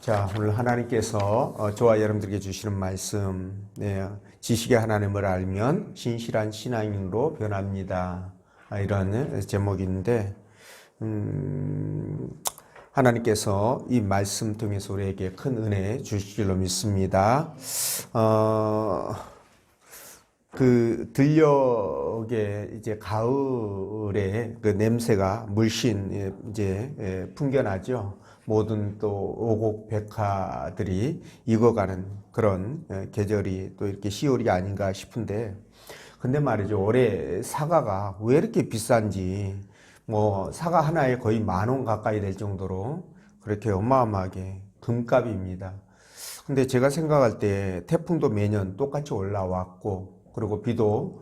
자, 오늘 하나님께서 저와 여러분들에게 주시는 말씀, 지식의 하나님을 알면 신실한 신앙인으로 변합니다. 이런 제목인데, 하나님께서 이 말씀 통해서 우리에게 큰 은혜 주실 줄로 믿습니다. 그 들녘에 이제 가을에 그 냄새가 물씬 이제 풍겨나죠. 모든 또 오곡 백화들이 익어가는 그런 계절이 또 이렇게 10월이 아닌가 싶은데, 근데 말이죠, 올해 사과가 왜 이렇게 비싼지, 뭐 사과 하나에 거의 10,000원 가까이 될 정도로 그렇게 어마어마하게 금값입니다. 근데 제가 생각할 때 태풍도 매년 똑같이 올라왔고, 그리고 비도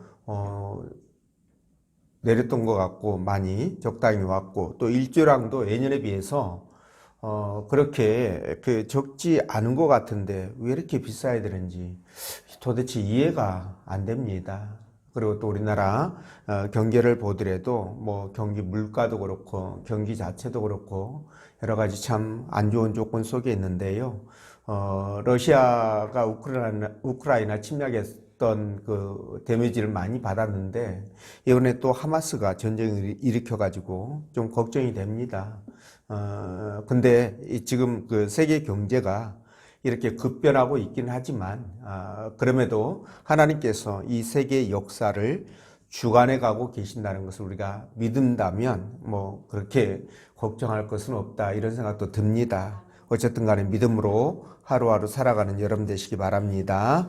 내렸던 것 같고 많이 적당히 왔고, 또 일조량도 예년에 비해서 그렇게 적지 않은 것 같은데 왜 이렇게 비싸야 되는지 도대체 이해가 안 됩니다. 그리고 또 우리나라 경제를 보더라도 뭐 경기 물가도 그렇고 경기 자체도 그렇고 여러 가지 참 안 좋은 조건 속에 있는데요. 러시아가 우크라이나 침략했던 그 데미지를 많이 받았는데, 이번에 또 하마스가 전쟁을 일으켜가지고 좀 걱정이 됩니다. 근데 지금 그 세계 경제가 이렇게 급변하고 있긴 하지만, 그럼에도 하나님께서 이 세계 역사를 주관해 가고 계신다는 것을 우리가 믿는다면 뭐 그렇게 걱정할 것은 없다, 이런 생각도 듭니다. 어쨌든 간에 믿음으로 하루하루 살아가는 여러분 되시기 바랍니다.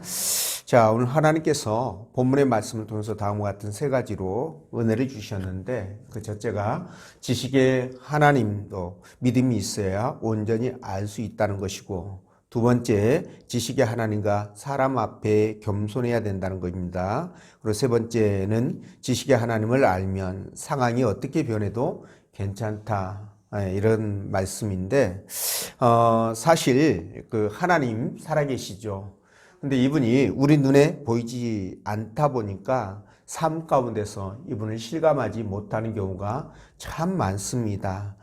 자, 오늘 하나님께서 본문의 말씀을 통해서 다음과 같은 세 가지로 은혜를 주셨는데, 그 첫째가 지식의 하나님도 믿음이 있어야 온전히 알 수 있다는 것이고, 두 번째, 지식의 하나님과 사람 앞에 겸손해야 된다는 것입니다. 그리고 세 번째는 지식의 하나님을 알면 상황이 어떻게 변해도 괜찮다, 이런 말씀인데, 사실 그 하나님 살아계시죠. 근데 이분이 우리 눈에 보이지 않다 보니까 삶 가운데서 이분을 실감하지 못하는 경우가 참 많습니다.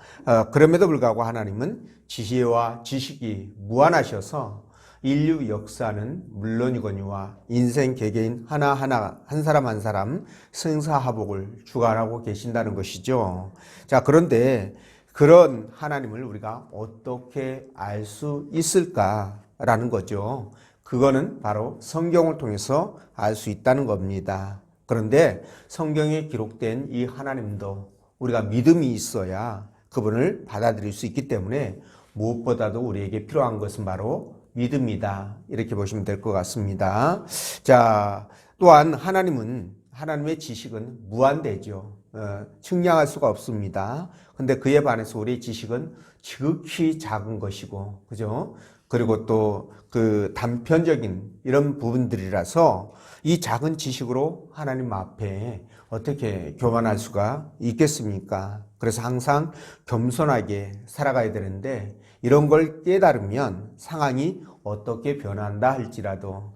그럼에도 불구하고 하나님은 지혜와 지식이 무한하셔서 인류 역사는 물론이거니와 인생 개개인 하나하나 한 사람 한 사람 승사하복을 주관하고 계신다는 것이죠. 자, 그런데 그런 하나님을 우리가 어떻게 알 수 있을까라는 거죠. 그거는 바로 성경을 통해서 알 수 있다는 겁니다. 그런데 성경에 기록된 이 하나님도 우리가 믿음이 있어야 그분을 받아들일 수 있기 때문에 무엇보다도 우리에게 필요한 것은 바로 믿음이다, 이렇게 보시면 될 것 같습니다. 자, 또한 하나님의 지식은 무한대죠. 측량할 수가 없습니다. 근데 그에 반해서 우리의 지식은 지극히 작은 것이고, 그죠? 그리고 또 그 단편적인 이런 부분들이라서 이 작은 지식으로 하나님 앞에 어떻게 교만할 수가 있겠습니까? 그래서 항상 겸손하게 살아가야 되는데, 이런 걸 깨달으면 상황이 어떻게 변한다 할지라도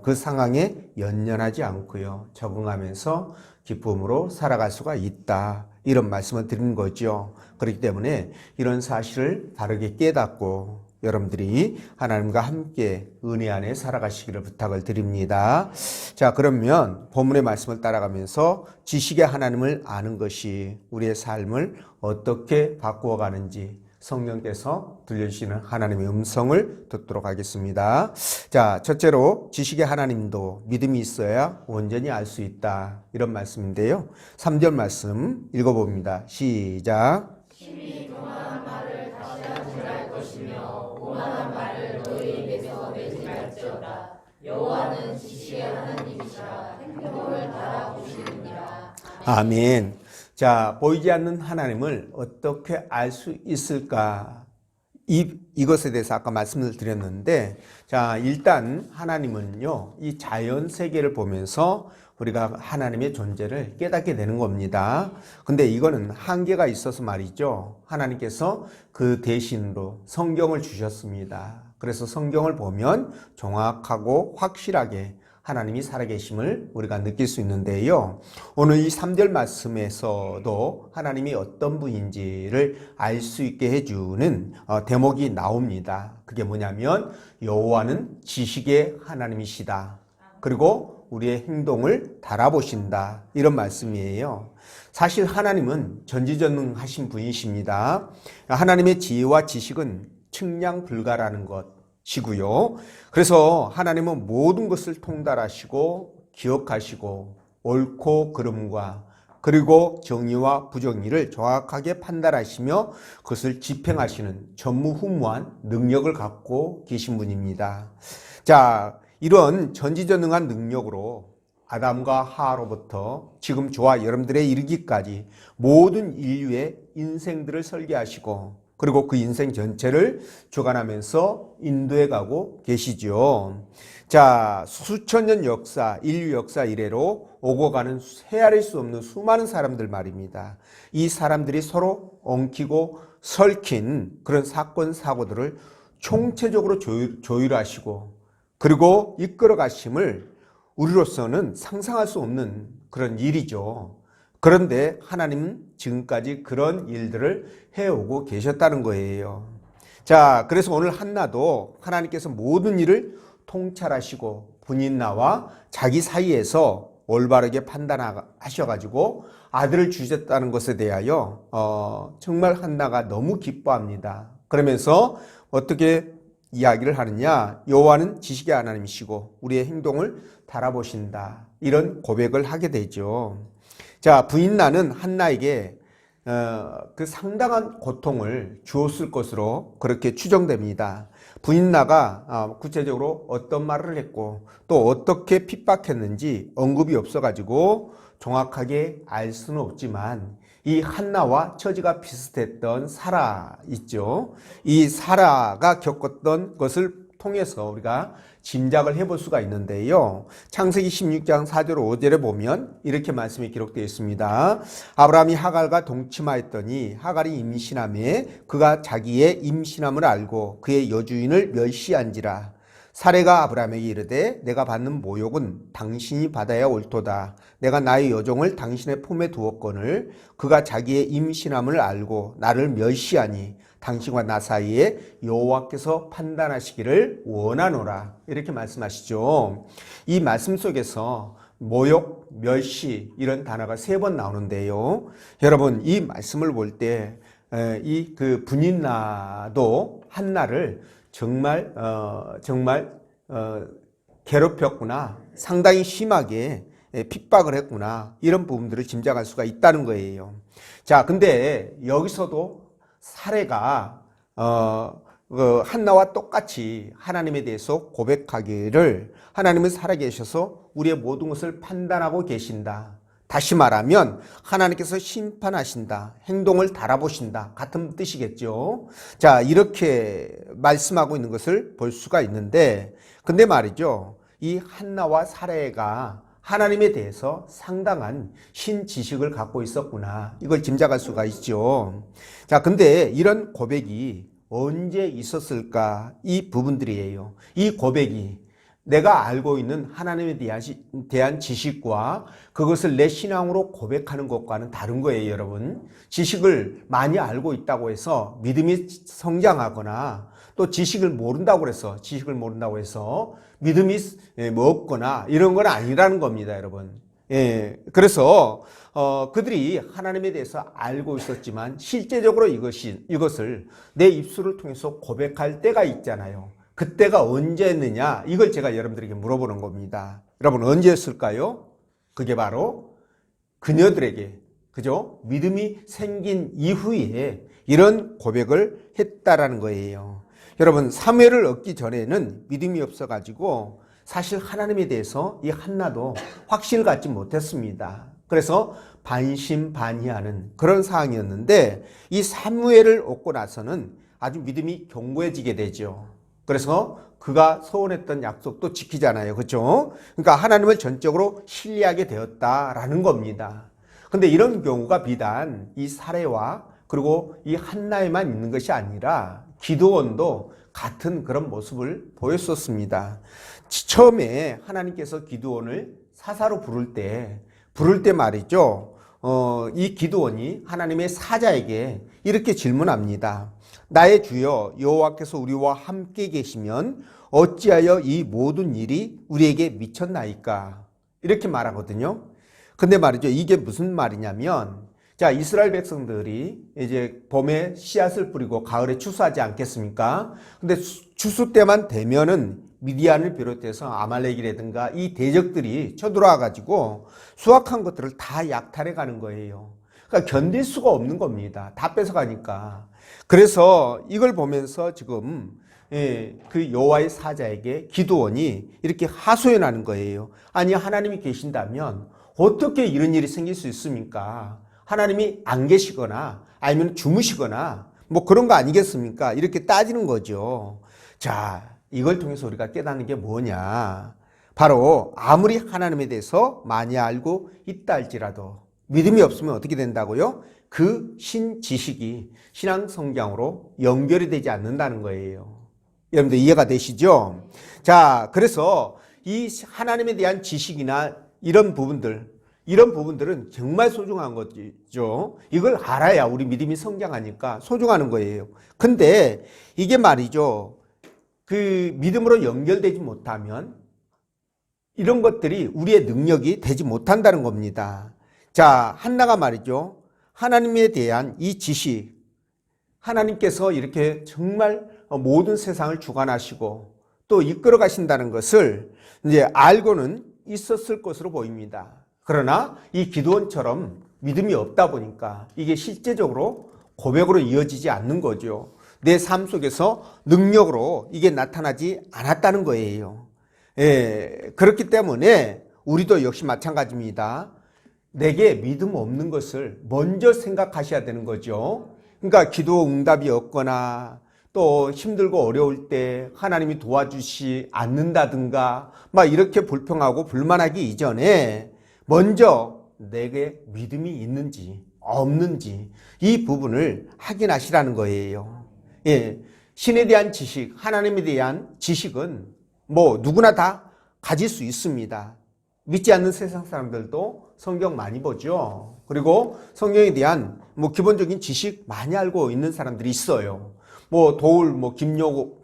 그 상황에 연연하지 않고요, 적응하면서 기쁨으로 살아갈 수가 있다, 이런 말씀을 드리는 거죠. 그렇기 때문에 이런 사실을 바르게 깨닫고 여러분들이 하나님과 함께 은혜 안에 살아가시기를 부탁을 드립니다. 자, 그러면 본문의 말씀을 따라가면서 지식의 하나님을 아는 것이 우리의 삶을 어떻게 바꾸어 가는지 성령께서 들려주시는 하나님의 음성을 듣도록 하겠습니다. 자, 첫째로 지식의 하나님도 믿음이 있어야 온전히 알 수 있다, 이런 말씀인데요. 3절 말씀 읽어봅니다. 시작. 심히 교만한 말을 다시 하지 말 것이며 오만한 말을 너희 입에서 내지 말지어다. 여호와는 지식의 하나님이시라 행동을 바라보시느니라. 아멘. 자, 보이지 않는 하나님을 어떻게 알 수 있을까? 이것에 대해서 아까 말씀을 드렸는데, 자, 일단 하나님은요, 이 자연 세계를 보면서 우리가 하나님의 존재를 깨닫게 되는 겁니다. 근데 이거는 한계가 있어서 말이죠. 하나님께서 그 대신으로 성경을 주셨습니다. 그래서 성경을 보면 정확하고 확실하게 하나님이 살아계심을 우리가 느낄 수 있는데요. 오늘 이 3절 말씀에서도 하나님이 어떤 분인지를 알 수 있게 해주는 대목이 나옵니다. 그게 뭐냐면 여호와는 지식의 하나님이시다. 그리고 우리의 행동을 달아보신다. 이런 말씀이에요. 사실 하나님은 전지전능하신 분이십니다. 하나님의 지혜와 지식은 측량 불가라는 것이고요. 그래서 하나님은 모든 것을 통달하시고 기억하시고 옳고 그름과 그리고 정의와 부정의를 정확하게 판단하시며 그것을 집행하시는 전무후무한 능력을 갖고 계신 분입니다. 자, 이런 전지전능한 능력으로 아담과 하와로부터 지금 저와 여러분들의 이르기까지 모든 인류의 인생들을 설계하시고 그리고 그 인생 전체를 주관하면서 인도해 가고 계시죠. 자, 수천 년 역사, 인류 역사 이래로 오고 가는 헤아릴 수 없는 수많은 사람들 말입니다. 이 사람들이 서로 엉키고 설킨 그런 사건, 사고들을 총체적으로 조율하시고 그리고 이끌어 가심을 우리로서는 상상할 수 없는 그런 일이죠. 그런데 하나님은 지금까지 그런 일들을 해오고 계셨다는 거예요. 자, 그래서 오늘 한나도 하나님께서 모든 일을 통찰하시고 분인나와 자기 사이에서 올바르게 판단하셔가지고 아들을 주셨다는 것에 대하여 정말 한나가 너무 기뻐합니다. 그러면서 어떻게 이야기를 하느냐? 여호와는 지식의 하나님이시고 우리의 행동을 달아보신다. 이런 고백을 하게 되죠. 자, 부인나는 한나에게 그 상당한 고통을 주었을 것으로 그렇게 추정됩니다. 부인나가 구체적으로 어떤 말을 했고 또 어떻게 핍박했는지 언급이 없어가지고 정확하게 알 수는 없지만 이 한나와 처지가 비슷했던 사라 있죠. 이 사라가 겪었던 것을 통해서 우리가 짐작을 해볼 수가 있는데요. 창세기 16장 4절 5절에 보면 이렇게 말씀이 기록되어 있습니다. 아브라함이 하갈과 동침하였더니 하갈이 임신하매 그가 자기의 임신함을 알고 그의 여주인을 멸시한지라. 사레가 아브라함에게 이르되 내가 받는 모욕은 당신이 받아야 옳도다. 내가 나의 여종을 당신의 품에 두었거늘 그가 자기의 임신함을 알고 나를 멸시하니 당신과 나 사이에 여호와께서 판단하시기를 원하노라. 이렇게 말씀하시죠. 이 말씀 속에서 모욕, 멸시 이런 단어가 3번 나오는데요. 여러분 이 말씀을 볼 때 이 그 분인나도 한나를 정말 괴롭혔구나. 상당히 심하게 핍박을 했구나. 이런 부분들을 짐작할 수가 있다는 거예요. 자, 근데 여기서도 사례가 한나와 똑같이 하나님에 대해서 고백하기를 하나님은 살아계셔서 우리의 모든 것을 판단하고 계신다. 다시 말하면 하나님께서 심판하신다. 행동을 달아보신다. 같은 뜻이겠죠. 자, 이렇게 말씀하고 있는 것을 볼 수가 있는데 근데 말이죠. 이 한나와 사례가 하나님에 대해서 상당한 신지식을 갖고 있었구나. 이걸 짐작할 수가 있죠. 자, 근데 이런 고백이 언제 있었을까? 이 부분들이에요. 이 고백이 내가 알고 있는 하나님에 대한 지식과 그것을 내 신앙으로 고백하는 것과는 다른 거예요, 여러분. 지식을 많이 알고 있다고 해서 믿음이 성장하거나 또 지식을 모른다고 해서 믿음이 없거나 이런 건 아니라는 겁니다, 여러분. 그래서 그들이 하나님에 대해서 알고 있었지만 실제적으로 이것을 내 입술을 통해서 고백할 때가 있잖아요. 그때가 언제였느냐? 이걸 제가 여러분들에게 물어보는 겁니다. 여러분 언제였을까요? 그게 바로 그녀들에게 그죠? 믿음이 생긴 이후에 이런 고백을 했다라는 거예요. 여러분 사무엘을 얻기 전에는 믿음이 없어가지고 사실 하나님에 대해서 이 한나도 확신을 갖지 못했습니다. 그래서 반신반의하는 그런 상황이었는데 이 사무엘을 얻고 나서는 아주 믿음이 견고해지게 되죠. 그래서 그가 서원했던 약속도 지키잖아요. 그렇죠? 그러니까 하나님을 전적으로 신뢰하게 되었다라는 겁니다. 근데 이런 경우가 비단 이 사례와 그리고 이 한나에만 있는 것이 아니라 기드온도 같은 그런 모습을 보였었습니다. 처음에 하나님께서 기드온을 사사로 부를 때 말이죠. 이 기드온이 하나님의 사자에게 이렇게 질문합니다. 나의 주여 여호와께서 우리와 함께 계시면 어찌하여 이 모든 일이 우리에게 미쳤나이까? 이렇게 말하거든요. 근데 말이죠. 이게 무슨 말이냐면, 자, 이스라엘 백성들이 이제 봄에 씨앗을 뿌리고 가을에 추수하지 않겠습니까? 근데 추수 때만 되면은 미디안을 비롯해서 아말렉이라든가 이 대적들이 쳐들어와 가지고 수확한 것들을 다 약탈해 가는 거예요. 그러니까 견딜 수가 없는 겁니다. 다 뺏어가니까. 그래서 이걸 보면서 지금 그 여호와의 사자에게 기드온이 이렇게 하소연하는 거예요. 아니, 하나님이 계신다면 어떻게 이런 일이 생길 수 있습니까? 하나님이 안 계시거나 아니면 주무시거나 뭐 그런 거 아니겠습니까? 이렇게 따지는 거죠. 자, 이걸 통해서 우리가 깨닫는 게 뭐냐? 바로 아무리 하나님에 대해서 많이 알고 있다 할지라도 믿음이 없으면 어떻게 된다고요? 그 신지식이 신앙 성장으로 연결이 되지 않는다는 거예요. 여러분들 이해가 되시죠? 자, 그래서 이 하나님에 대한 지식이나 이런 부분들은 정말 소중한 거죠. 이걸 알아야 우리 믿음이 성장하니까 소중한 거예요. 근데 이게 말이죠. 그 믿음으로 연결되지 못하면 이런 것들이 우리의 능력이 되지 못한다는 겁니다. 자, 한나가 말이죠. 하나님에 대한 이 지식, 하나님께서 이렇게 정말 모든 세상을 주관하시고 또 이끌어 가신다는 것을 이제 알고는 있었을 것으로 보입니다. 그러나 이 기드온처럼 믿음이 없다 보니까 이게 실제적으로 고백으로 이어지지 않는 거죠. 내 삶 속에서 능력으로 이게 나타나지 않았다는 거예요. 그렇기 때문에 우리도 역시 마찬가지입니다. 내게 믿음 없는 것을 먼저 생각하셔야 되는 거죠. 그러니까 기도 응답이 없거나 또 힘들고 어려울 때 하나님이 도와주시 않는다든가 막 이렇게 불평하고 불만하기 이전에 먼저 내게 믿음이 있는지 없는지 이 부분을 확인하시라는 거예요. 신에 대한 지식, 하나님에 대한 지식은 뭐 누구나 다 가질 수 있습니다. 믿지 않는 세상 사람들도 성경 많이 보죠. 그리고 성경에 대한 뭐 기본적인 지식 많이 알고 있는 사람들이 있어요. 뭐 도울, 뭐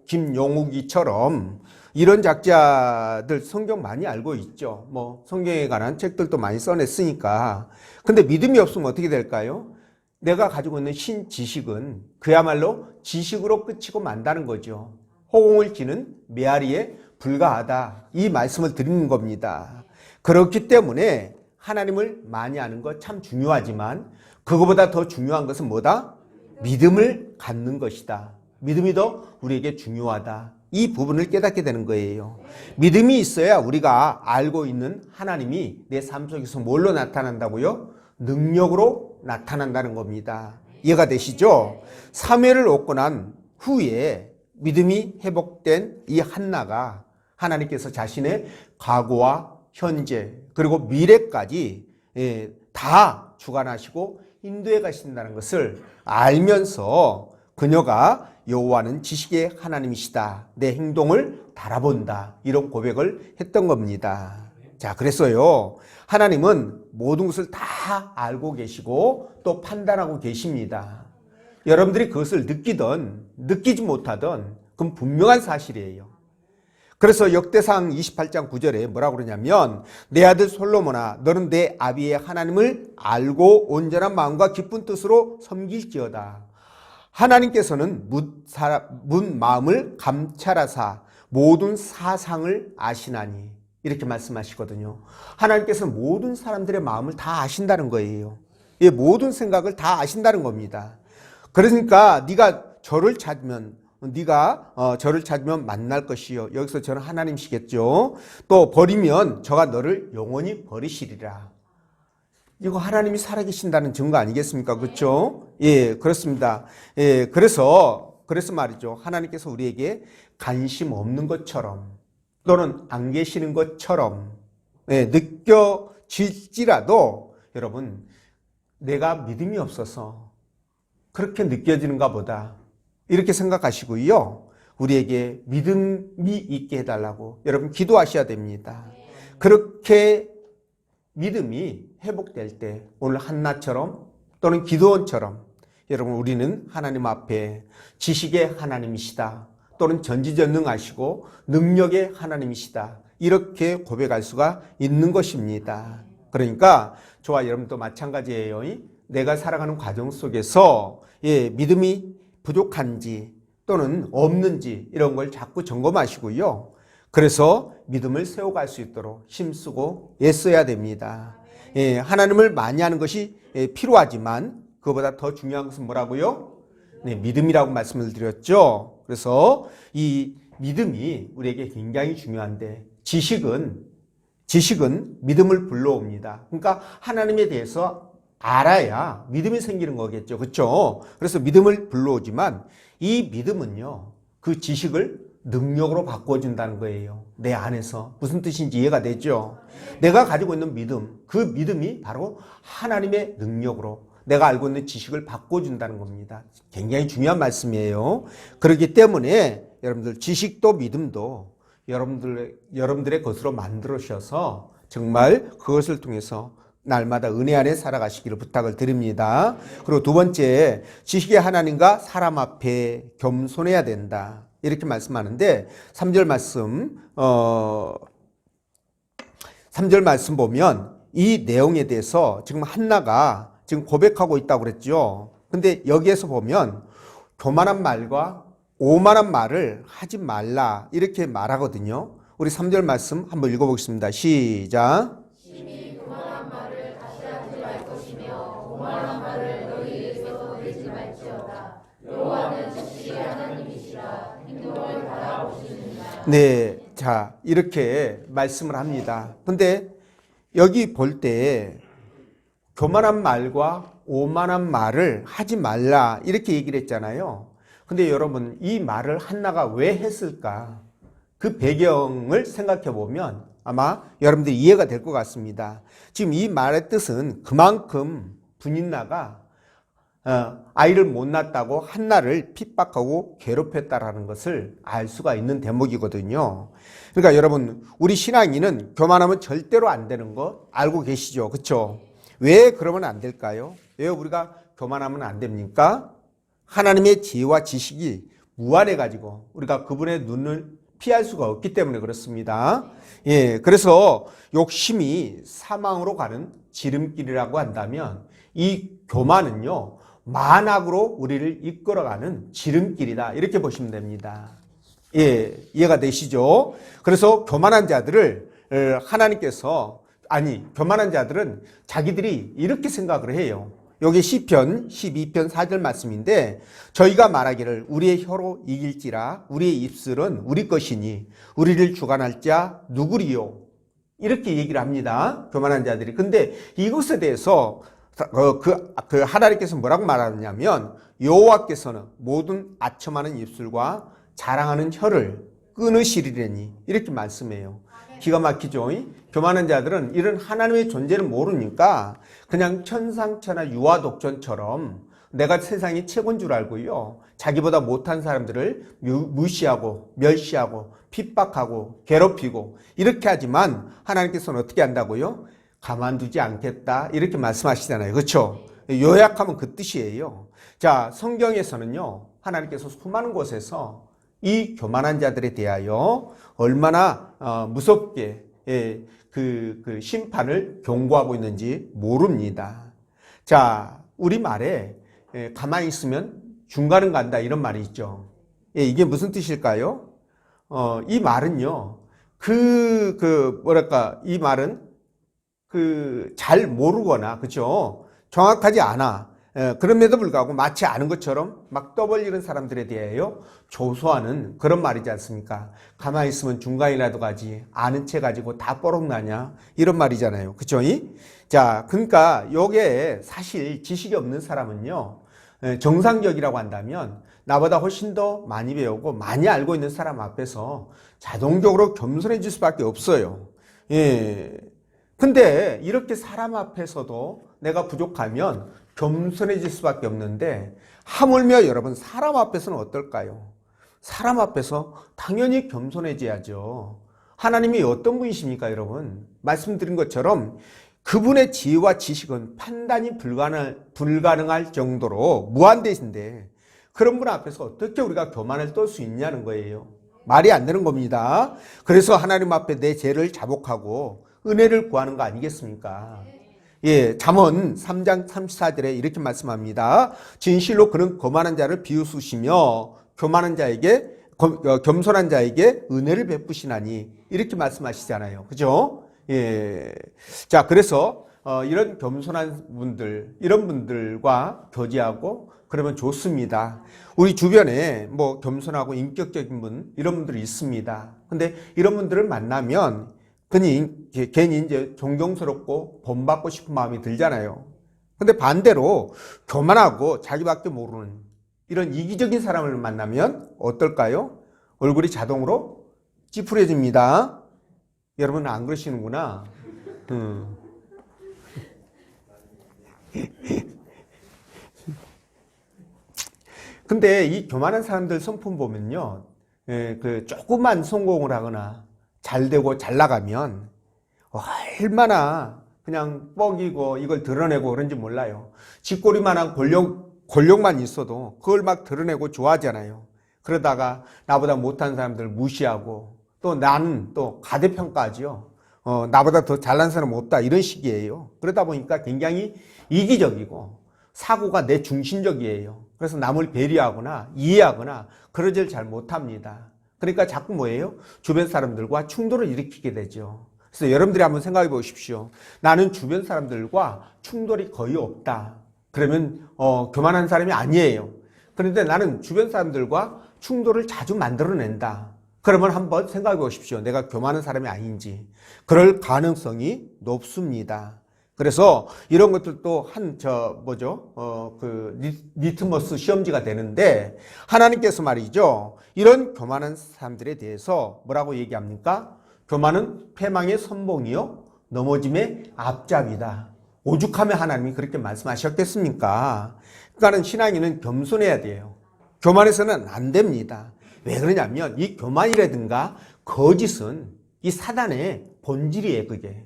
김용욱이처럼 이런 작자들 성경 많이 알고 있죠. 뭐 성경에 관한 책들도 많이 써냈으니까. 근데 믿음이 없으면 어떻게 될까요? 내가 가지고 있는 신지식은 그야말로 지식으로 끝이고 만다는 거죠. 호공을 지는 메아리에 불과하다. 이 말씀을 드리는 겁니다. 그렇기 때문에 하나님을 많이 아는 것 참 중요하지만 그거보다 더 중요한 것은 뭐다? 믿음을 갖는 것이다. 믿음이 더 우리에게 중요하다. 이 부분을 깨닫게 되는 거예요. 믿음이 있어야 우리가 알고 있는 하나님이 내 삶 속에서 뭘로 나타난다고요? 능력으로 나타난다는 겁니다. 이해가 되시죠? 사무엘을 얻고 난 후에 믿음이 회복된 이 한나가 하나님께서 자신의 과거와 현재 그리고 미래까지 다 주관하시고 인도해 가신다는 것을 알면서 그녀가 여호와는 지식의 하나님이시다. 내 행동을 달아본다. 이런 고백을 했던 겁니다. 자, 그래서요. 하나님은 모든 것을 다 알고 계시고 또 판단하고 계십니다. 여러분들이 그것을 느끼든 느끼지 못하든 그건 분명한 사실이에요. 그래서 역대상 28장 9절에 뭐라고 그러냐면 내 아들 솔로몬아 너는 내 아비의 하나님을 알고 온전한 마음과 기쁜 뜻으로 섬길지어다. 하나님께서는 문 마음을 감찰하사 모든 사상을 아시나니 이렇게 말씀하시거든요. 하나님께서는 모든 사람들의 마음을 다 아신다는 거예요. 이 모든 생각을 다 아신다는 겁니다. 그러니까 네가 저를 찾으면 만날 것이요. 여기서 저는 하나님이시겠죠. 또 버리면 저가 너를 영원히 버리시리라. 이거 하나님이 살아계신다는 증거 아니겠습니까? 그렇죠? 예, 그렇습니다. 예, 그래서 말이죠. 하나님께서 우리에게 관심 없는 것처럼 또는 안 계시는 것처럼 느껴질지라도 여러분 내가 믿음이 없어서 그렇게 느껴지는가 보다 이렇게 생각하시고요. 우리에게 믿음이 있게 해달라고 여러분 기도하셔야 됩니다. 그렇게 믿음이 회복될 때 오늘 한나처럼 또는 기도원처럼 여러분 우리는 하나님 앞에 지식의 하나님이시다 또는 전지전능하시고 능력의 하나님이시다 이렇게 고백할 수가 있는 것입니다. 그러니까 저와 여러분도 마찬가지예요. 내가 살아가는 과정 속에서 믿음이 부족한지 또는 없는지 이런 걸 자꾸 점검하시고요. 그래서 믿음을 세워갈 수 있도록 힘쓰고 애써야 됩니다. 하나님을 많이 하는 것이 필요하지만 그거보다 더 중요한 것은 뭐라고요? 믿음이라고 말씀을 드렸죠. 그래서 이 믿음이 우리에게 굉장히 중요한데 지식은 믿음을 불러옵니다. 그러니까 하나님에 대해서 알아야 믿음이 생기는 거겠죠. 그렇죠? 그래서 믿음을 불러오지만 이 믿음은요. 그 지식을 능력으로 바꿔준다는 거예요. 내 안에서. 무슨 뜻인지 이해가 되죠? 내가 가지고 있는 믿음, 그 믿음이 바로 하나님의 능력으로 내가 알고 있는 지식을 바꿔준다는 겁니다. 굉장히 중요한 말씀이에요. 그렇기 때문에 여러분들 지식도 믿음도 여러분들의 것으로 만들으셔서 정말 그것을 통해서 날마다 은혜 안에 살아가시기를 부탁을 드립니다. 그리고 두 번째, 지식의 하나님과 사람 앞에 겸손해야 된다. 이렇게 말씀하는데 3절 말씀 보면 이 내용에 대해서 지금 한나가 지금 고백하고 있다고 그랬죠. 근데 여기에서 보면 교만한 말과 오만한 말을 하지 말라 이렇게 말하거든요. 우리 3절 말씀 한번 읽어보겠습니다. 시작. 심히 교만한 말을 다시 하지 말 것이며 오만한 말을 너희 입에서 내지 말지어다. 여호와는 지식의 하나님이시라 행동을 바라보시느니라. 네, 자 이렇게 말씀을 합니다. 근데 여기 볼 때 교만한 말과 오만한 말을 하지 말라 이렇게 얘기를 했잖아요. 근데 여러분 이 말을 한나가 왜 했을까? 그 배경을 생각해 보면 아마 여러분들이 이해가 될 것 같습니다. 지금 이 말의 뜻은 그만큼 분인나가 아이를 못 낳았다고 한나를 핍박하고 괴롭혔다라는 것을 알 수가 있는 대목이거든요. 그러니까 여러분 우리 신앙인은 교만하면 절대로 안 되는 거 알고 계시죠? 그렇죠? 왜 그러면 안 될까요? 왜 우리가 교만하면 안 됩니까? 하나님의 지혜와 지식이 무한해가지고 우리가 그분의 눈을 피할 수가 없기 때문에 그렇습니다. 그래서 욕심이 사망으로 가는 지름길이라고 한다면 이 교만은요, 만악으로 우리를 이끌어가는 지름길이다. 이렇게 보시면 됩니다. 이해가 되시죠? 그래서 교만한 자들을 하나님께서 교만한 자들은 자기들이 이렇게 생각을 해요. 여기 시편 12편 4절 말씀인데 저희가 말하기를 우리의 혀로 이길지라 우리의 입술은 우리 것이니 우리를 주관할 자 누구리요? 이렇게 얘기를 합니다. 교만한 자들이. 근데 이것에 대해서 그 하나님께서 뭐라고 말하느냐면 여호와께서는 모든 아첨하는 입술과 자랑하는 혀를 끊으시리려니 이렇게 말씀해요. 기가 막히죠? 교만한 자들은 이런 하나님의 존재를 모르니까 그냥 천상천하 유아독존처럼 내가 세상이 최고인 줄 알고요. 자기보다 못한 사람들을 무시하고 멸시하고 핍박하고 괴롭히고 이렇게 하지만 하나님께서는 어떻게 한다고요? 가만두지 않겠다 이렇게 말씀하시잖아요. 그렇죠? 요약하면 그 뜻이에요. 자, 성경에서는요. 하나님께서 수많은 곳에서 이 교만한 자들에 대하여 얼마나 무섭게 그 심판을 경고하고 있는지 모릅니다. 자, 우리말에 가만히 있으면 중간은 간다 이런 말이 있죠. 이게 무슨 뜻일까요? 이 말은요. 이 말은 잘 모르거나 그렇죠? 정확하지 않아. 그럼에도 불구하고 마치 아는 것처럼 막 떠벌리는 사람들에 대하여 조소하는 그런 말이지 않습니까? 가만히 있으면 중간이라도 가지 아는 채 가지고 다 뽀록나냐 이런 말이잖아요. 그렇죠? 자, 그러니까 요게 사실 지식이 없는 사람은요. 정상적이라고 한다면 나보다 훨씬 더 많이 배우고 많이 알고 있는 사람 앞에서 자동적으로 겸손해질 수밖에 없어요. 근데 이렇게 사람 앞에서도 내가 부족하면 겸손해질 수밖에 없는데 하물며 여러분 사람 앞에서는 어떨까요? 사람 앞에서 당연히 겸손해져야죠. 하나님이 어떤 분이십니까, 여러분? 말씀드린 것처럼 그분의 지혜와 지식은 판단이 불가능할 정도로 무한대신데 그런 분 앞에서 어떻게 우리가 교만을 떨 수 있냐는 거예요. 말이 안 되는 겁니다. 그래서 하나님 앞에 내 죄를 자복하고 은혜를 구하는 거 아니겠습니까? 예, 잠언 3장 34절에 이렇게 말씀합니다. 진실로 그는 거만한 자를 비웃으시며 겸손한 자에게 은혜를 베푸시나니 이렇게 말씀하시잖아요. 그죠? 예. 자, 그래서 이런 겸손한 분들, 이런 분들과 교제하고 그러면 좋습니다. 우리 주변에 뭐 겸손하고 인격적인 분, 이런 분들이 있습니다. 근데 이런 분들을 만나면 괜히 이제 존경스럽고 본받고 싶은 마음이 들잖아요. 근데 반대로 교만하고 자기밖에 모르는 이런 이기적인 사람을 만나면 어떨까요? 얼굴이 자동으로 찌푸려집니다. 여러분 안 그러시는구나. 근데 이 교만한 사람들 성품 보면요. 그 조금만 성공을 하거나 잘 되고 잘 나가면 얼마나 그냥 뻑이고 이걸 드러내고 그런지 몰라요. 쥐꼬리만한 권력만 있어도 그걸 막 드러내고 좋아하잖아요. 그러다가 나보다 못한 사람들 무시하고 또 나는 또 가대평가하죠. 나보다 더 잘난 사람 없다 이런 식이에요. 그러다 보니까 굉장히 이기적이고 사고가 내 중심적이에요. 그래서 남을 배려하거나 이해하거나 그러질 잘 못합니다. 그러니까 자꾸 뭐예요? 주변 사람들과 충돌을 일으키게 되죠. 그래서 여러분들이 한번 생각해 보십시오. 나는 주변 사람들과 충돌이 거의 없다. 그러면 교만한 사람이 아니에요. 그런데 나는 주변 사람들과 충돌을 자주 만들어낸다. 그러면 한번 생각해 보십시오. 내가 교만한 사람이 아닌지. 그럴 가능성이 높습니다. 그래서 이런 것들도 리트머스 시험지가 되는데 하나님께서 말이죠. 이런 교만한 사람들에 대해서 뭐라고 얘기합니까? 교만은 패망의 선봉이요. 넘어짐의 앞잡이다. 오죽하면 하나님이 그렇게 말씀하셨겠습니까? 그러니까 신앙인은 겸손해야 돼요. 교만해서는 안 됩니다. 왜 그러냐면 이 교만이라든가 거짓은 이 사단의 본질이에요, 그게.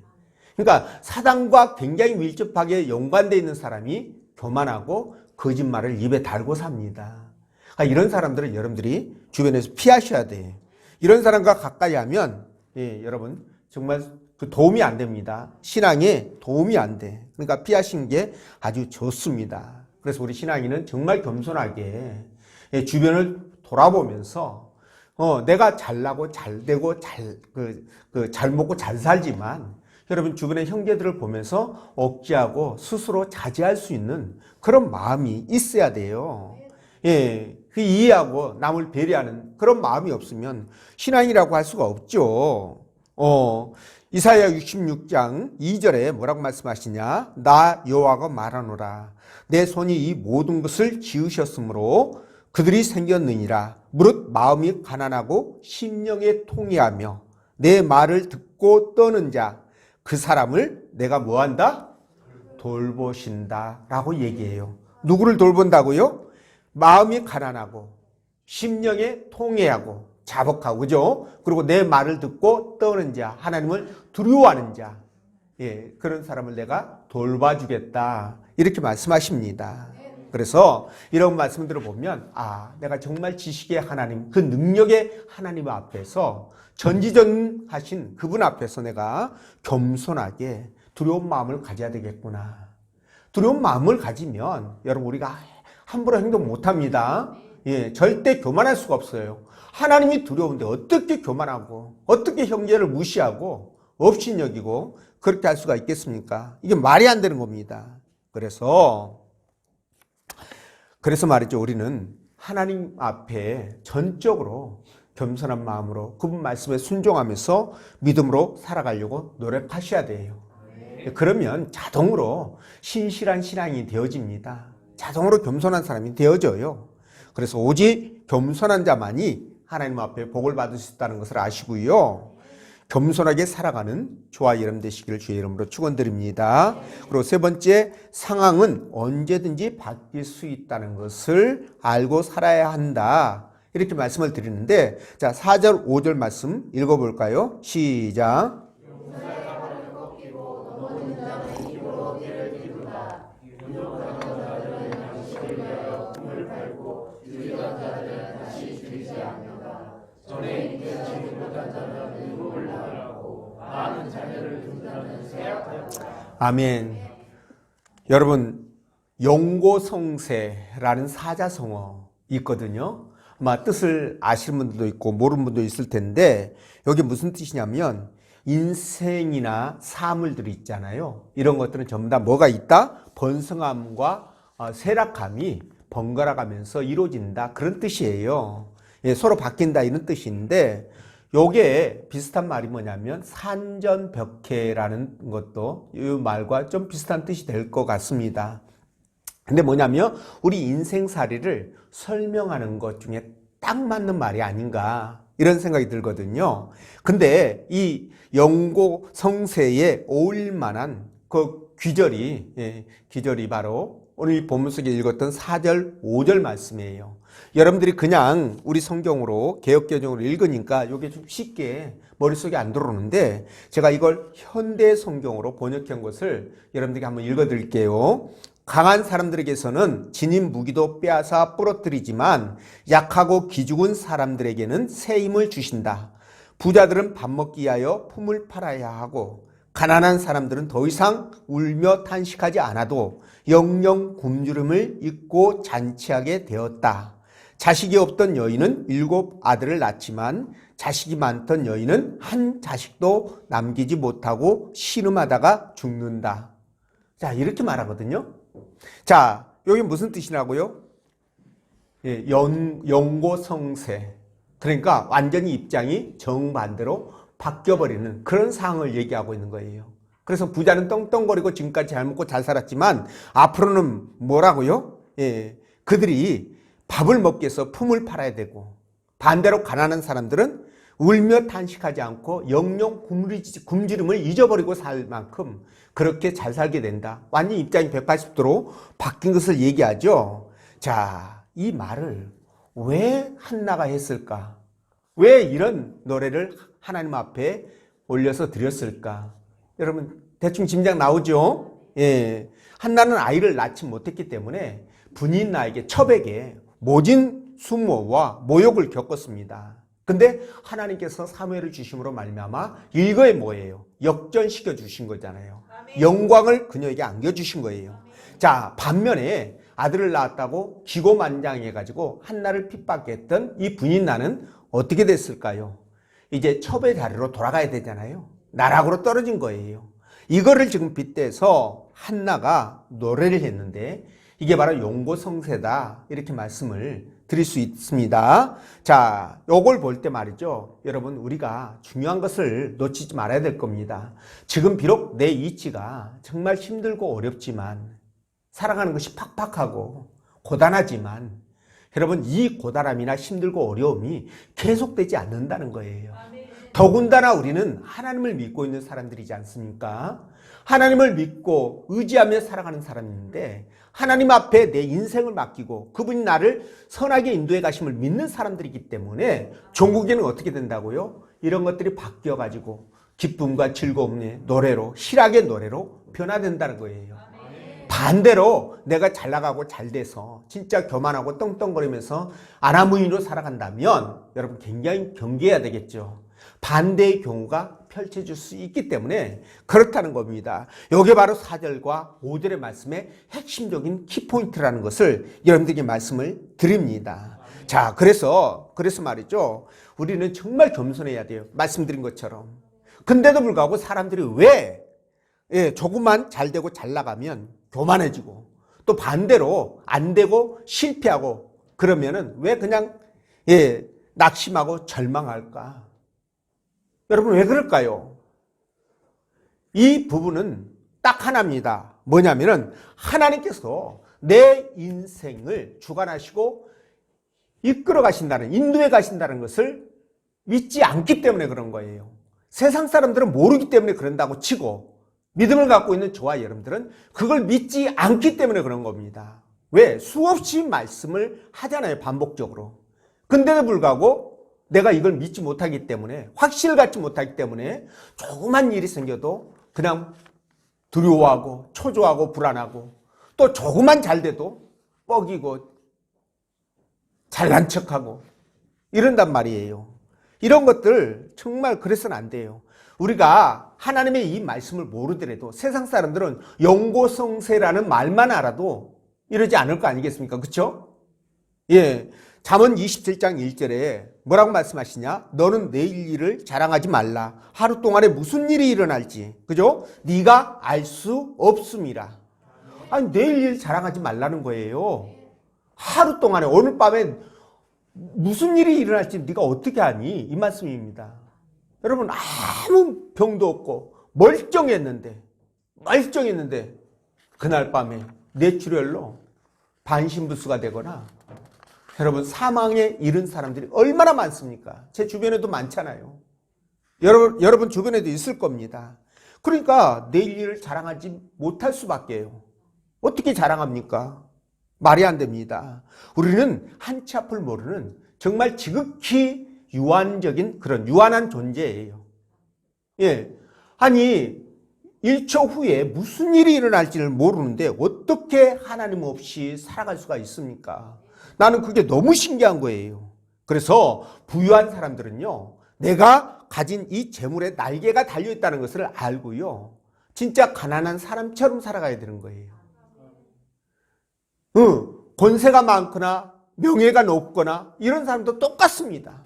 그러니까 사단과 굉장히 밀접하게 연관되어 있는 사람이 교만하고 거짓말을 입에 달고 삽니다. 그러니까 이런 사람들은 여러분들이 주변에서 피하셔야 돼요. 이런 사람과 가까이 하면 여러분 정말 도움이 안 됩니다. 신앙에 도움이 안 돼. 그러니까 피하시는 게 아주 좋습니다. 그래서 우리 신앙인은 정말 겸손하게 주변을 돌아보면서 내가 잘나고 잘되고 잘 먹고 잘 살지만 여러분 주변의 형제들을 보면서 억제하고 스스로 자제할 수 있는 그런 마음이 있어야 돼요. 예, 그 이해하고 남을 배려하는 그런 마음이 없으면 신앙이라고 할 수가 없죠. 이사야 66장 2절에 뭐라고 말씀하시냐? 나 여호와가 말하노라. 내 손이 이 모든 것을 지으셨으므로 그들이 생겼느니라. 무릇 마음이 가난하고 심령에 통해하며 내 말을 듣고 떠는 자 그 사람을 내가 뭐한다? 돌보신다 라고 얘기해요. 누구를 돌본다고요? 마음이 가난하고 심령에 통해하고 자복하고 그죠? 그리고 내 말을 듣고 떠는 자, 하나님을 두려워하는 자, 그런 사람을 내가 돌봐주겠다 이렇게 말씀하십니다. 그래서 이런 말씀들을 보면 내가 정말 지식의 하나님, 그 능력의 하나님 앞에서 전지전하신 그분 앞에서 내가 겸손하게 두려운 마음을 가져야 되겠구나. 두려운 마음을 가지면 여러분 우리가 함부로 행동 못합니다. 절대 교만할 수가 없어요. 하나님이 두려운데 어떻게 교만하고 어떻게 형제를 무시하고 업신여기고 그렇게 할 수가 있겠습니까? 이게 말이 안 되는 겁니다. 그래서 말이죠. 우리는 하나님 앞에 전적으로 겸손한 마음으로 그분 말씀에 순종하면서 믿음으로 살아가려고 노력하셔야 돼요. 그러면 자동으로 신실한 신앙이 되어집니다. 자동으로 겸손한 사람이 되어져요. 그래서 오직 겸손한 자만이 하나님 앞에 복을 받을 수 있다는 것을 아시고요. 겸손하게 살아가는 저와 여러분 되시기를 주의 이름으로 축원드립니다. 그리고 세 번째, 상황은 언제든지 바뀔 수 있다는 것을 알고 살아야 한다. 이렇게 말씀을 드리는데, 자, 4절, 5절 말씀 읽어볼까요? 시작. 아멘. 여러분, 용고성세라는 사자성어 있거든요. 아마 뜻을 아시는 분들도 있고 모르는 분도 있을 텐데, 여기 무슨 뜻이냐면 인생이나 사물들이 있잖아요. 이런 것들은 전부 다 뭐가 있다? 번성함과 쇠락함이 번갈아 가면서 이루어진다, 그런 뜻이에요. 예, 서로 바뀐다, 이런 뜻인데, 요게 비슷한 말이 뭐냐면 산전벽해라는 것도 이 말과 좀 비슷한 뜻이 될 것 같습니다. 근데 뭐냐면 우리 인생살이를 설명하는 것 중에 딱 맞는 말이 아닌가, 이런 생각이 들거든요. 근데 이 영고성세에 어울릴 만한 그 귀절이 바로 오늘 본문 속에 읽었던 4절, 5절 말씀이에요. 여러분들이 그냥 우리 성경으로, 개역개정으로 읽으니까 이게 좀 쉽게 머릿속에 안 들어오는데, 제가 이걸 현대 성경으로 번역한 것을 여러분들에게 한번 읽어드릴게요. 강한 사람들에게서는 진인 무기도 빼앗아 부러뜨리지만 약하고 기죽은 사람들에게는 새 힘을 주신다. 부자들은 밥 먹기 위하여 품을 팔아야 하고 가난한 사람들은 더 이상 울며 탄식하지 않아도 영영 굶주림을 잊고 잔치하게 되었다. 자식이 없던 여인은 7 아들을 낳지만 자식이 많던 여인은 한 자식도 남기지 못하고 신음하다가 죽는다. 자, 이렇게 말하거든요. 자, 여기 무슨 뜻이라고요? 예, 영고성세. 그러니까 완전히 입장이 정반대로 바뀌어버리는 그런 상황을 얘기하고 있는 거예요. 그래서 부자는 떵떵거리고 지금까지 잘 먹고 잘 살았지만 앞으로는 뭐라고요? 예, 그들이 밥을 먹기 위해서 품을 팔아야 되고, 반대로 가난한 사람들은 울며 탄식하지 않고 영영 굶주림을 잊어버리고 살 만큼 그렇게 잘 살게 된다. 완전히 입장이 180도로 바뀐 것을 얘기하죠. 자, 이 말을 왜 한나가 했을까? 왜 이런 노래를 하나님 앞에 올려서 드렸을까? 여러분 대충 짐작 나오죠? 예. 한나는 아이를 낳지 못했기 때문에 분인나에게, 첩에게 모진 수모와 모욕을 겪었습니다. 근데 하나님께서 사무엘을 주심으로 말미암아 일거에 뭐예요? 역전시켜 주신 거잖아요. 영광을 그녀에게 안겨주신 거예요. 자, 반면에 아들을 낳았다고 기고만장해가지고 한나를 핍박했던 이 분인나는 어떻게 됐을까요? 이제 첩의 자리로 돌아가야 되잖아요. 나락으로 떨어진 거예요. 이거를 지금 빗대서 한나가 노래를 했는데 이게 바로 용고성세다, 이렇게 말씀을 드릴 수 있습니다. 자, 요걸 볼 때 말이죠. 여러분, 우리가 중요한 것을 놓치지 말아야 될 겁니다. 지금 비록 내 이치가 정말 힘들고 어렵지만, 살아가는 것이 팍팍하고 고단하지만, 여러분, 이 고단함이나 힘들고 어려움이 계속되지 않는다는 거예요. 더군다나 우리는 하나님을 믿고 있는 사람들이지 않습니까? 하나님을 믿고 의지하며 살아가는 사람인데, 하나님 앞에 내 인생을 맡기고 그분이 나를 선하게 인도해 가심을 믿는 사람들이기 때문에 종국에는 어떻게 된다고요? 이런 것들이 바뀌어가지고 기쁨과 즐거움의 노래로, 희락의 노래로 변화된다는 거예요. 반대로 내가 잘 나가고 잘 돼서 진짜 교만하고 떵떵거리면서 아나무인으로 살아간다면 여러분 굉장히 경계해야 되겠죠. 반대의 경우가 펼쳐질 수 있기 때문에 그렇다는 겁니다. 이게 바로 4절과 5절의 말씀의 핵심적인 키포인트라는 것을 여러분들에게 말씀을 드립니다. 자, 그래서 말이죠. 우리는 정말 겸손해야 돼요. 말씀드린 것처럼. 근데도 불구하고 사람들이 왜 조금만 잘 되고 잘 나가면 교만해지고, 또 반대로 안 되고 실패하고 그러면은 왜 그냥 낙심하고 절망할까? 여러분, 왜 그럴까요? 이 부분은 딱 하나입니다. 뭐냐면은 하나님께서 내 인생을 주관하시고 이끌어 가신다는, 인도해 가신다는 것을 믿지 않기 때문에 그런 거예요. 세상 사람들은 모르기 때문에 그런다고 치고, 믿음을 갖고 있는 저와 여러분들은 그걸 믿지 않기 때문에 그런 겁니다. 왜? 수없이 말씀을 하잖아요, 반복적으로. 근데도 불구하고 내가 이걸 믿지 못하기 때문에, 확신을 갖지 못하기 때문에 조그만 일이 생겨도 그냥 두려워하고 초조하고 불안하고, 또 조금만 잘 돼도 뻐기고 잘난 척하고 이런단 말이에요. 이런 것들 정말 그래서는 안 돼요. 우리가 하나님의 이 말씀을 모르더라도 세상 사람들은 영고성세라는 말만 알아도 이러지 않을 거 아니겠습니까? 그렇죠? 예, 잠언 27장 1절에 뭐라고 말씀하시냐? 너는 내일 일을 자랑하지 말라. 하루 동안에 무슨 일이 일어날지, 그죠? 네가 알 수 없음이라. 아니, 내일 일 자랑하지 말라는 거예요. 하루 동안에, 오늘 밤에 무슨 일이 일어날지 네가 어떻게 아니? 이 말씀입니다. 여러분, 아무 병도 없고 멀쩡했는데 그날 밤에 뇌출혈로 반신불수가 되거나, 여러분, 사망에 이른 사람들이 얼마나 많습니까? 제 주변에도 많잖아요. 여러분 주변에도 있을 겁니다. 그러니까 내일 일을 자랑하지 못할 수밖에요. 어떻게 자랑합니까? 말이 안 됩니다. 우리는 한치 앞을 모르는 정말 지극히 유한적인 그런 유한한 존재예요. 예. 아니, 1초 후에 무슨 일이 일어날지를 모르는데 어떻게 하나님 없이 살아갈 수가 있습니까? 나는 그게 너무 신기한 거예요. 그래서 부유한 사람들은요, 내가 가진 이 재물에 날개가 달려있다는 것을 알고요, 진짜 가난한 사람처럼 살아가야 되는 거예요. 권세가 많거나 명예가 높거나 이런 사람도 똑같습니다.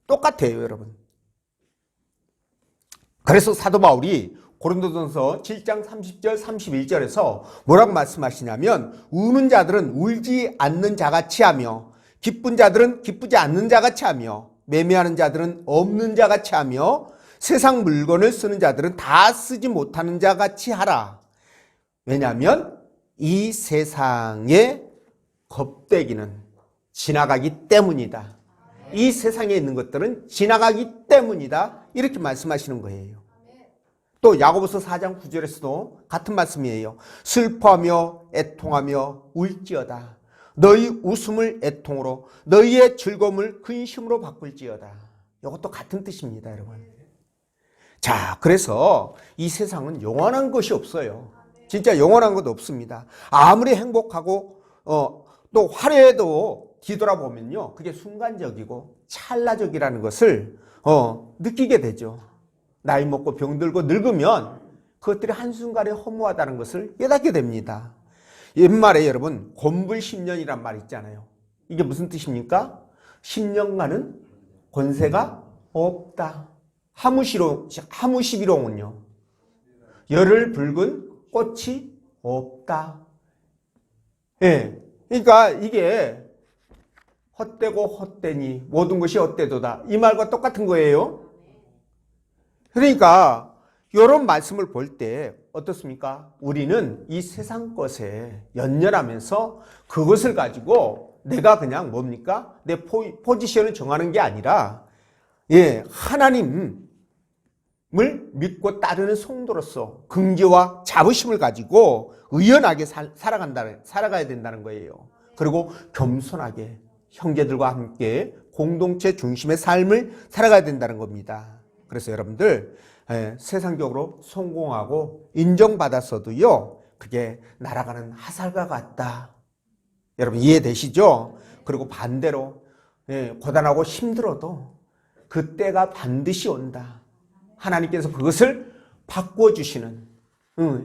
똑같아요, 여러분. 그래서 사도 바울이 고린도전서 7장 30절 31절에서 뭐라고 말씀하시냐면, 우는 자들은 울지 않는 자같이 하며 기쁜 자들은 기쁘지 않는 자같이 하며 매매하는 자들은 없는 자같이 하며 세상 물건을 쓰는 자들은 다 쓰지 못하는 자같이 하라. 왜냐하면 이 세상의 겁대기는 지나가기 때문이다. 이 세상에 있는 것들은 지나가기 때문이다. 이렇게 말씀하시는 거예요. 또 야고보서 4장 9절에서도 같은 말씀이에요. 슬퍼하며 애통하며 울지어다. 너희 웃음을 애통으로, 너희의 즐거움을 근심으로 바꿀지어다. 이것도 같은 뜻입니다, 여러분. 자, 그래서 이 세상은 영원한 것이 없어요. 진짜 영원한 것 없습니다. 아무리 행복하고 또 화려해도 뒤돌아보면요, 그게 순간적이고 찰나적이라는 것을 느끼게 되죠. 나이 먹고 병들고 늙으면 그것들이 한순간에 허무하다는 것을 깨닫게 됩니다. 옛말에 여러분, 곤불 10년이란 말 있잖아요. 이게 무슨 뜻입니까? 10년간은 권세가 없다. 하무시비롱은요, 열을 붉은 꽃이 없다. 예. 그러니까 이게 헛되고 헛되니 모든 것이 헛되도다. 이 말과 똑같은 거예요. 그러니까 이런 말씀을 볼 때 어떻습니까? 우리는 이 세상 것에 연연하면서 그것을 가지고 내가 그냥 뭡니까? 내 포지션을 정하는 게 아니라, 예, 하나님을 믿고 따르는 성도로서 긍지와 자부심을 가지고 의연하게 살아가야 된다는 거예요. 그리고 겸손하게 형제들과 함께 공동체 중심의 삶을 살아가야 된다는 겁니다. 그래서 여러분들, 세상적으로 성공하고 인정받았어도요, 그게 날아가는 화살과 같다. 여러분 이해되시죠? 그리고 반대로 고단하고 힘들어도 그때가 반드시 온다. 하나님께서 그것을 바꿔주시는,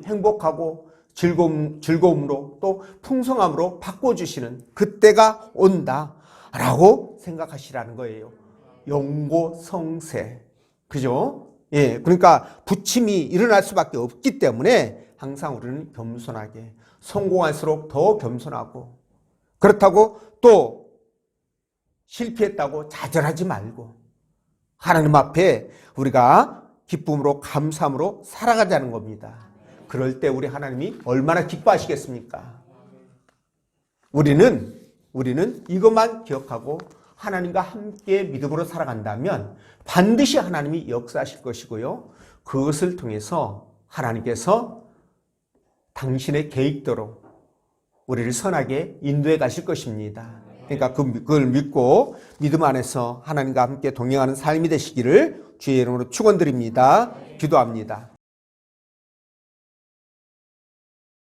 행복하고 즐거움으로 또 풍성함으로 바꿔주시는 그때가 온다라고 생각하시라는 거예요. 영고성세. 그죠? 예, 그러니까 부침이 일어날 수밖에 없기 때문에 항상 우리는 겸손하게, 성공할수록 더 겸손하고, 그렇다고 또 실패했다고 좌절하지 말고 하나님 앞에 우리가 기쁨으로 감사함으로 살아가자는 겁니다. 그럴 때 우리 하나님이 얼마나 기뻐하시겠습니까? 우리는 이것만 기억하고 하나님과 함께 믿음으로 살아간다면 반드시 하나님이 역사하실 것이고요, 그것을 통해서 하나님께서 당신의 계획대로 우리를 선하게 인도해 가실 것입니다. 그러니까 그걸 믿고 믿음 안에서 하나님과 함께 동행하는 삶이 되시기를 주의 이름으로 축원드립니다. 기도합니다.